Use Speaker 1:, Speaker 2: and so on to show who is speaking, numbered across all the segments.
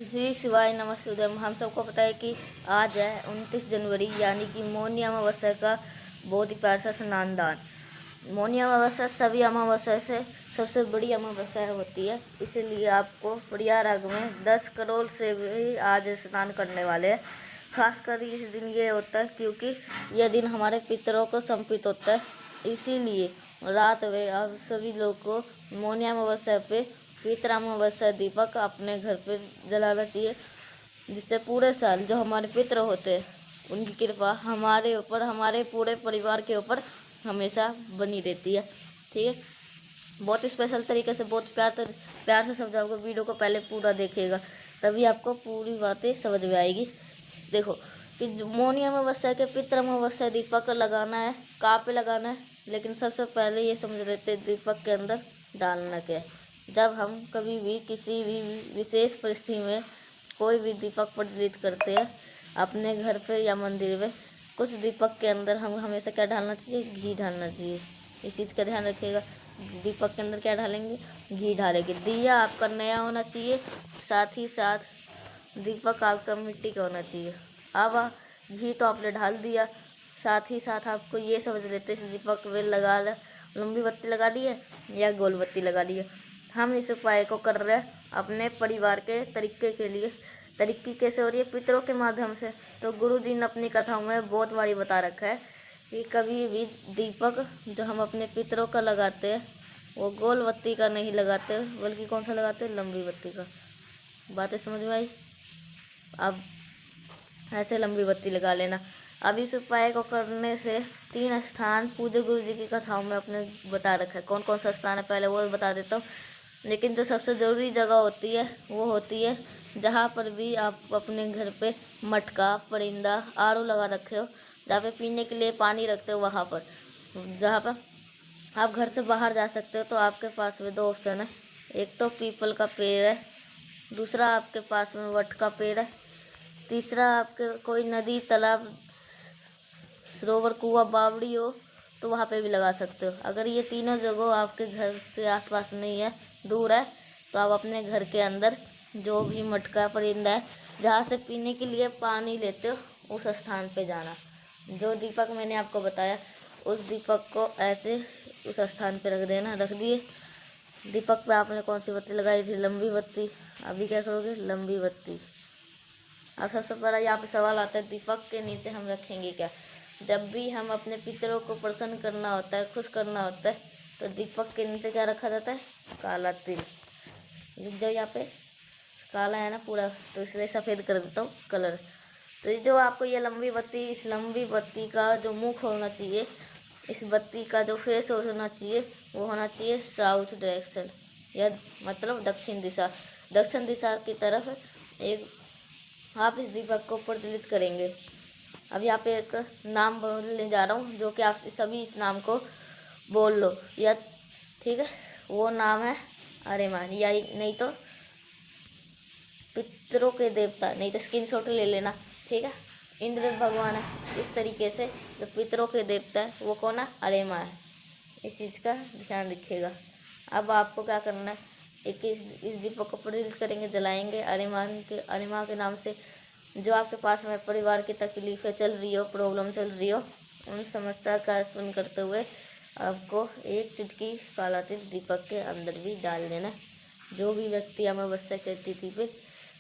Speaker 1: श्री शिवाय नमस्तुभ्यम। हम सबको पता है कि आज है 29 जनवरी, यानी कि मौनी अमावस्या का बहुत ही प्यार सा स्नानदान। मौनी अमावस्या सभी अमावस्या से सबसे बड़ी अमावस्या होती है, इसीलिए आपको प्रयागराज में 10 करोड़ से भी आज स्नान करने वाले हैं। खासकर इस दिन ये होता है क्योंकि यह दिन हमारे पितरों को समर्पित होता है, इसीलिए रात में आप सभी लोग को मौनी अमावस्या पे पितृ अमावस्या दीपक अपने घर पे जलाना चाहिए, जिससे पूरे साल जो हमारे पितृ होते हैं उनकी कृपा हमारे ऊपर, हमारे पूरे परिवार के ऊपर हमेशा बनी रहती है। ठीक है, बहुत स्पेशल तरीके से, बहुत प्यार से समझाऊंगा। वीडियो को पहले पूरा देखिएगा, तभी आपको पूरी बातें समझ में आएगी। देखो कि मौनी अमावस्या के पितृ अमावस्या दीपक लगाना है, कहाँ पे लगाना है, लेकिन सबसे पहले ये समझ लेते हैं दीपक के अंदर डालना क्या है। जब हम कभी भी किसी भी विशेष परिस्थिति में कोई भी दीपक प्रज्वलित करते हैं अपने घर पे या मंदिर में, कुछ दीपक के अंदर हम हमेशा क्या डालना चाहिए, घी डालना चाहिए। इस चीज़ का ध्यान रखिएगा। दीपक के अंदर क्या डालेंगे, घी डालेंगे। दिया आपका नया होना चाहिए, साथ ही साथ दीपक आपका मिट्टी का होना चाहिए। अब घी तो आपने डाल दिया, साथ ही साथ आपको ये समझ लेते हैं दीपक में लगा लंबी बत्ती लगा ली है या गोल बत्ती लगा ली है। हम इस उपाय को कर रहे हैं अपने परिवार के तरीके के लिए। तरीके कैसे हो रही है, पितरों के माध्यम से। तो गुरु जी ने अपनी कथाओं में बहुत बारी बता रखा है कि कभी भी दीपक जो हम अपने पितरों का लगाते हैं वो गोल बत्ती का नहीं लगाते, बल्कि कौन सा लगाते हैं, लंबी बत्ती का। बातें समझ में आई? अब ऐसे लंबी बत्ती लगा लेना। अब इस उपाय को करने से 3 स्थान पूज्य गुरु जी की कथाओं में अपने बता रखा है। कौन कौन सा स्थान है पहले वो बता देता हूँ, लेकिन जो सबसे ज़रूरी जगह होती है वो होती है जहाँ पर भी आप अपने घर पे मटका, परिंदा, आड़ू लगा रखे हो, जहाँ पे पीने के लिए पानी रखते हो, वहाँ पर। जहाँ पर आप घर से बाहर जा सकते हो तो आपके पास में 2 ऑप्शन है। एक तो पीपल का पेड़ है, दूसरा आपके पास में वट का पेड़ है, तीसरा आपके कोई नदी, तालाब, सरोवर, कुआं, बावड़ी हो तो वहाँ पे भी लगा सकते हो। अगर ये तीनों जगह आपके घर के आसपास नहीं है, दूर है, तो आप अपने घर के अंदर जो भी मटका, परिंदा है, जहाँ से पीने के लिए पानी लेते हो, उस स्थान पे जाना। जो दीपक मैंने आपको बताया उस दीपक को ऐसे उस स्थान पे रख देना। रख दिए, दीपक पे आपने कौन सी बत्ती लगाई थी, लंबी बत्ती। अभी क्या करोगे, लंबी बत्ती। अब सबसे बड़ा यहाँ पे सवाल आता है, दीपक के नीचे हम रखेंगे क्या। जब भी हम अपने पितरों को प्रसन्न करना होता है, खुश करना होता है, तो दीपक के नीचे क्या रखा जाता है, काला तिल। जो यहाँ पे काला है ना पूरा, तो इसलिए सफ़ेद कर देता हूँ कलर। तो ये जो आपको ये लंबी बत्ती, इस लंबी बत्ती का जो मुख होना चाहिए, इस बत्ती का जो फेस होना चाहिए, वो होना चाहिए साउथ डायरेक्शन, या मतलब दक्षिण दिशा। दक्षिण दिशा की तरफ एक आप इस दीपक को प्रज्वलित करेंगे। अब यहाँ पे एक नाम बोलने जा रहा हूँ, जो कि आप सभी इस नाम को बोल लो, या ठीक है, वो नाम है अरेमान, या नहीं तो पितरों के देवता, नहीं तो स्क्रीनशॉट ले लेना। ठीक है, इंद्र भगवान है। इस तरीके से जो पितरों के देवता है वो कौन है, अरेमा है। इस चीज़ का ध्यान रखिएगा। अब आपको क्या करना है, इस दीपक को प्रज्वलित करेंगे, जलाएंगे अरिमा के नाम से। जो आपके पास में परिवार की तकलीफ़ें चल रही हो, प्रॉब्लम चल रही हो, उन समस्या का सुन करते हुए आपको एक चुटकी काला तिल दीपक के अंदर भी डाल देना। जो भी व्यक्ति अमावस्या की तिथि पे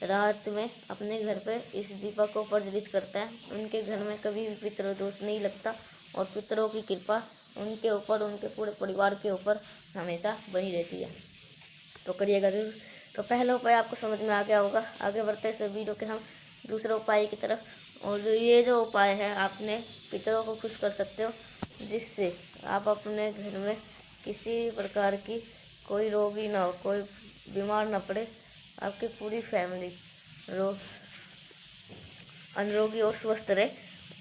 Speaker 1: रात में अपने घर पे इस दीपक को प्रज्वलित करता है, उनके घर में कभी भी पितृदोष नहीं लगता, और पितरों की कृपा उनके ऊपर, उनके पूरे परिवार के ऊपर हमेशा बनी रहती है। तो करिएगा ज़रूर। तो पहला उपाय आपको समझ में आ गया होगा। आगे बढ़ते हैं वीडियो के हम दूसरे उपाय की तरफ। और जो उपाय है, आपने पितरों को खुश कर सकते हो, जिससे आप अपने घर में किसी प्रकार की कोई रोगी ना हो, कोई बीमार ना पड़े, आपकी पूरी फैमिली रो अनरोगी और स्वस्थ रहे।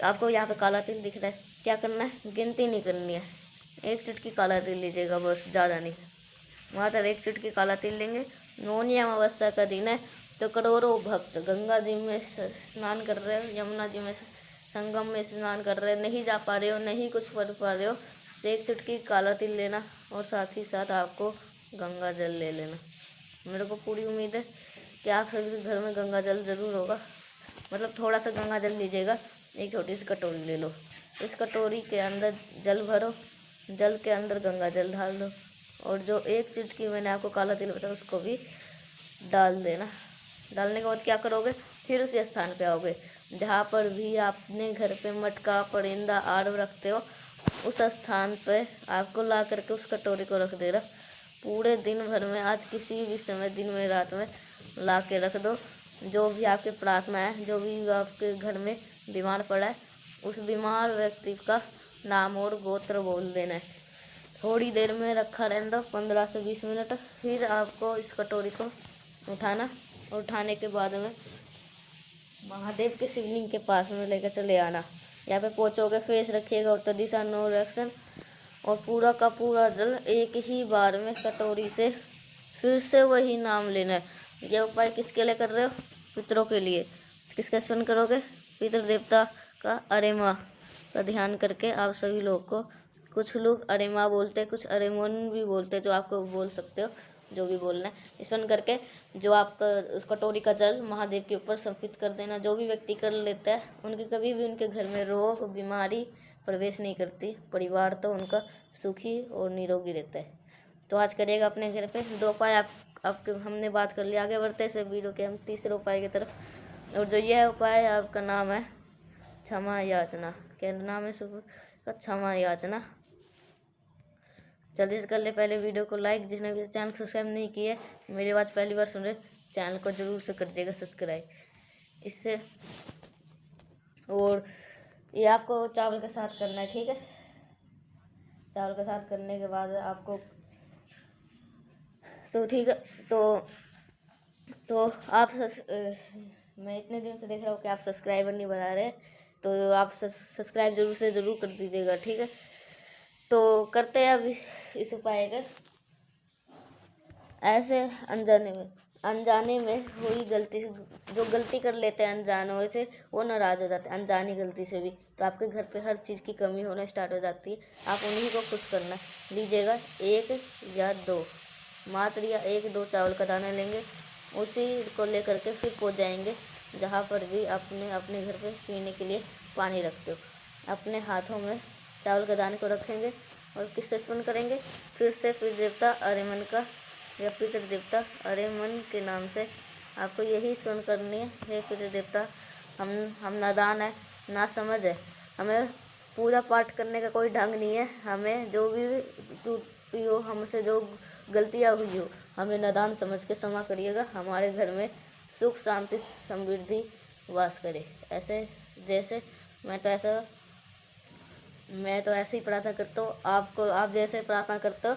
Speaker 1: आपको यहाँ पे काला तिल दिख रहा है, क्या करना है, गिनती नहीं करनी है, एक चुटकी काला तिल लीजिएगा बस, ज़्यादा नहीं। मात्र एक चुटकी काला तिल लेंगे। मौनी अमावस्या का दिन है, तो करोड़ों भक्त गंगा जी में स्नान कर रहे हो, यमुना जी में संगम में स्नान कर रहे हो, नहीं जा पा रहे हो, नहीं कुछ कर पा रहे हो, तो एक चुटकी काला तिल लेना, और साथ ही साथ आपको गंगा जल ले लेना। मेरे को पूरी उम्मीद है कि आप सभी के घर में गंगा जल ज़रूर होगा। मतलब थोड़ा सा गंगा जल लीजिएगा, एक छोटी सी कटोरी ले लो, इस कटोरी के अंदर जल भरो, जल के अंदर गंगा जल डाल दो, और जो एक चुटकी मैंने आपको काला तिल बताया उसको भी डाल देना। डालने के बाद क्या करोगे, फिर उसी स्थान पे आओगे जहाँ पर भी आपने घर पे मटका, परिंदा, आड़ू रखते हो, उस स्थान पे आपको ला करके उस कटोरी को रख देना। पूरे दिन भर में, आज किसी भी समय, दिन में, रात में ला के रख दो। जो भी आपकी प्रार्थना है, जो भी आपके घर में बीमार पड़ा है, उस बीमार व्यक्ति का नाम और गोत्र बोल देना है। थोड़ी देर में रखा रहने दो, 15 से 20 मिनट। फिर आपको इस कटोरी को उठाना, उठाने के बाद में महादेव के शिवलिंग के पास में लेकर चले आना। यहाँ पे पोंछोगे, फेस रखिएगा उत्तर दिशा, नो डायरेक्शन, और पूरा का पूरा जल एक ही बार में कटोरी से फिर से वही नाम लेना है। ये उपाय किसके लिए कर रहे हो, पितरों के लिए। किसका स्मरण करोगे, पितृ देवता का अरे माँ का ध्यान करके आप सभी लोग को, कुछ लोग अरे माँ बोलते हैं, कुछ अरे मन भी बोलते हैं, जो आपको बोल सकते हो, जो भी बोलना है। स्मरण करके जो आपका उस कटोरी का जल महादेव के ऊपर समर्पित कर देना। जो भी व्यक्ति कर लेता है, उनके कभी भी उनके घर में रोग बीमारी प्रवेश नहीं करती, परिवार तो उनका सुखी और निरोगी रहता है। तो आज करिएगा अपने घर पे 2 उपाय। आपके हमने बात कर लिया, आगे बढ़ते से वीडियो के हम तीसरे उपाय की तरफ। और जो यह उपाय आपका नाम है क्षमा याचना। क्या नाम है सुबह का, क्षमा याचना। जल्दी से कर ले पहले वीडियो को लाइक, जिसने भी चैनल को सब्सक्राइब नहीं किया, मेरी आवाज़ पहली बार सुन रहे, चैनल को जरूर से कर देगा सब्सक्राइब इससे। और ये आपको चावल के साथ करना है, ठीक है। चावल के साथ करने के बाद आपको तो ठीक है। तो आप मैं इतने दिन से देख रहा हूँ कि आप सब्सक्राइबर नहीं बना रहे, तो आप सब्सक्राइब जरूर से ज़रूर कर दीजिएगा, ठीक है। तो करते हैं अब इस उपाय का। ऐसे अनजाने में हुई गलती से, जो गलती कर लेते हैं अनजानों से, वो नाराज़ हो जाते हैं अनजानी गलती से भी। तो आपके घर पे हर चीज़ की कमी होना स्टार्ट हो जाती है। आप उन्हीं को खुश करना लीजिएगा। 1 या 2 मात्र, या 1-2 चावल का दाना लेंगे, उसी को लेकर के फिर पहुँच जाएंगे जहाँ पर भी आपने अपने घर पे पीने के लिए पानी रखते हो। अपने हाथों में चावल के दाने को रखेंगे और किससे स्मरण करेंगे, फिर से पितृ देवता अरेमन का, या पितृ देवता अरेमन के नाम से आपको यही स्मरण करनी है। हे पितृ देवता, हम नादान है, ना समझ है, हमें पूजा पाठ करने का कोई ढंग नहीं है। हमें जो भी टूटी हो, हमसे जो गलतियाँ हुई हो, हमें नादान समझ के क्षमा करिएगा। हमारे घर में सुख शांति समृद्धि वास करे। ऐसे जैसे मैं तो ऐसे ही प्रार्थना करता हूँ। आप जैसे प्रार्थना करते हो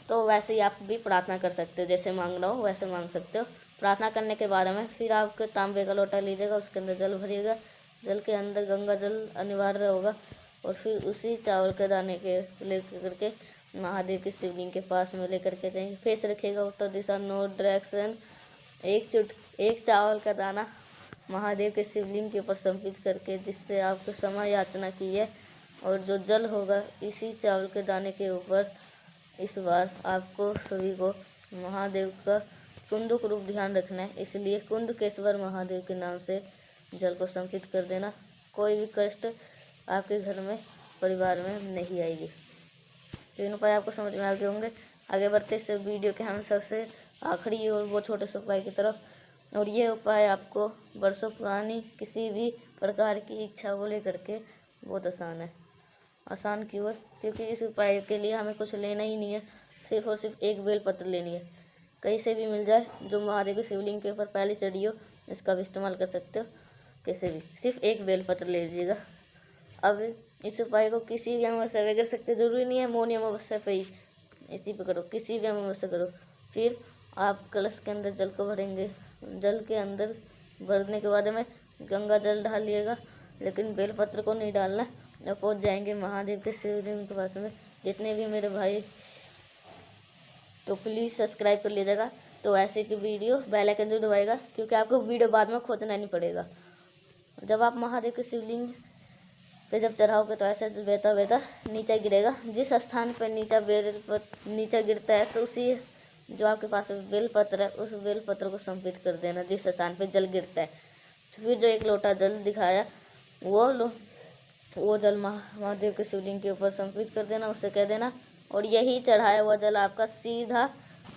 Speaker 1: तो वैसे ही आप भी प्रार्थना कर सकते हो। जैसे मांगना हो वैसे मांग सकते हो। प्रार्थना करने के बाद में फिर आपके तांबे का लोटा लीजिएगा, उसके अंदर जल भरिएगा। जल के अंदर गंगा जल अनिवार्य होगा, और फिर उसी चावल के दाने के लेकर करके महादेव के शिवलिंग के पास में लेकर के जाएंगे। फेस रखिएगा उत्तर दिशा, नो डायरेक्शन। एक चावल का दाना महादेव के शिवलिंग के ऊपर समर्पित करके, जिससे आपको क्षमा याचना की है, और जो जल होगा इसी चावल के दाने के ऊपर, इस बार आपको सभी को महादेव का कुंडुक रूप ध्यान रखना है। इसलिए कुंडकेश्वर महादेव के नाम से जल को समर्पित कर देना। कोई भी कष्ट आपके घर में, परिवार में नहीं आएगी। तीन उपाय आपको समझ में आ गए होंगे। आगे बढ़ते से वीडियो के हम सबसे आखिरी और वो छोटे से उपाय की तरफ। और ये उपाय आपको वर्षों पुरानी किसी भी प्रकार की इच्छा को लेकर के बहुत आसान है। आसान क्यों है? क्योंकि इस उपाय के लिए हमें कुछ लेना ही नहीं है, सिर्फ और सिर्फ एक बेलपत्र लेनी है। कहीं से भी मिल जाए, जो महादेव के शिवलिंग के ऊपर पहले चढ़ी हो, इसका भी इस्तेमाल कर सकते हो। कैसे भी, सिर्फ एक बेलपत्र ले लीजिएगा। अब इस उपाय को किसी भी अमावस्या पे कर सकते, जरूरी नहीं है मौनी अमावस्या पे ही, इसी पे करो, किसी भी अमावस्या करो। फिर आप कलश के अंदर जल को भरेंगे। जल के अंदर भरने के बाद में गंगा जल डालिएगा, लेकिन बेलपत्र को नहीं डालना। और पहुँच जाएंगे महादेव के शिवलिंग के पास में। जितने भी मेरे भाई, तो प्लीज़ सब्सक्राइब कर लीजिएगा। तो ऐसे की वीडियो बेल आइकन जरूर दबाएगा, क्योंकि आपको वीडियो बाद में खोजना नहीं पड़ेगा। जब आप महादेव के शिवलिंग पे जब चढ़ाओगे तो ऐसे बहता बहता नीचे गिरेगा। जिस स्थान पर नीचा गिरता है, तो उसी जो आपके पास बेलपत्र है उस बेलपत्र को समर्पित कर देना जिस स्थान पे जल गिरता है। तो फिर जो एक लोटा जल दिखाया वो जल महादेव के शिवलिंग के ऊपर समर्पित कर देना, उससे कह देना और यही चढ़ाया हुआ जल आपका सीधा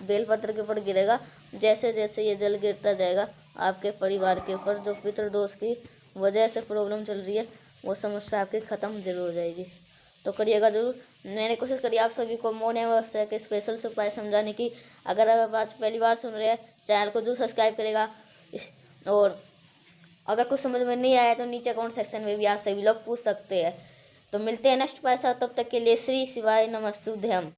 Speaker 1: बेलपत्र के ऊपर गिरेगा। जैसे जैसे ये जल गिरता जाएगा आपके परिवार के ऊपर जो पितृदोष की वजह से प्रॉब्लम चल रही है वो समस्या आपकी ख़त्म जरूर हो जाएगी। तो करिएगा ज़रूर। मैंने कोशिश करी आप सभी को मौन अमावस्या के स्पेशल से उपाय समझाने की। अगर आप आज पहली बार सुन रहे हैं चैनल को जरूर सब्सक्राइब करेगा। और अगर कुछ समझ में नहीं आया तो नीचे कमेंट सेक्शन में भी आप सभी लोग पूछ सकते हैं। तो मिलते हैं नेक्स्ट उपाय साथ, तब तक के लिए श्री शिवाय नमस्तुभ्यम।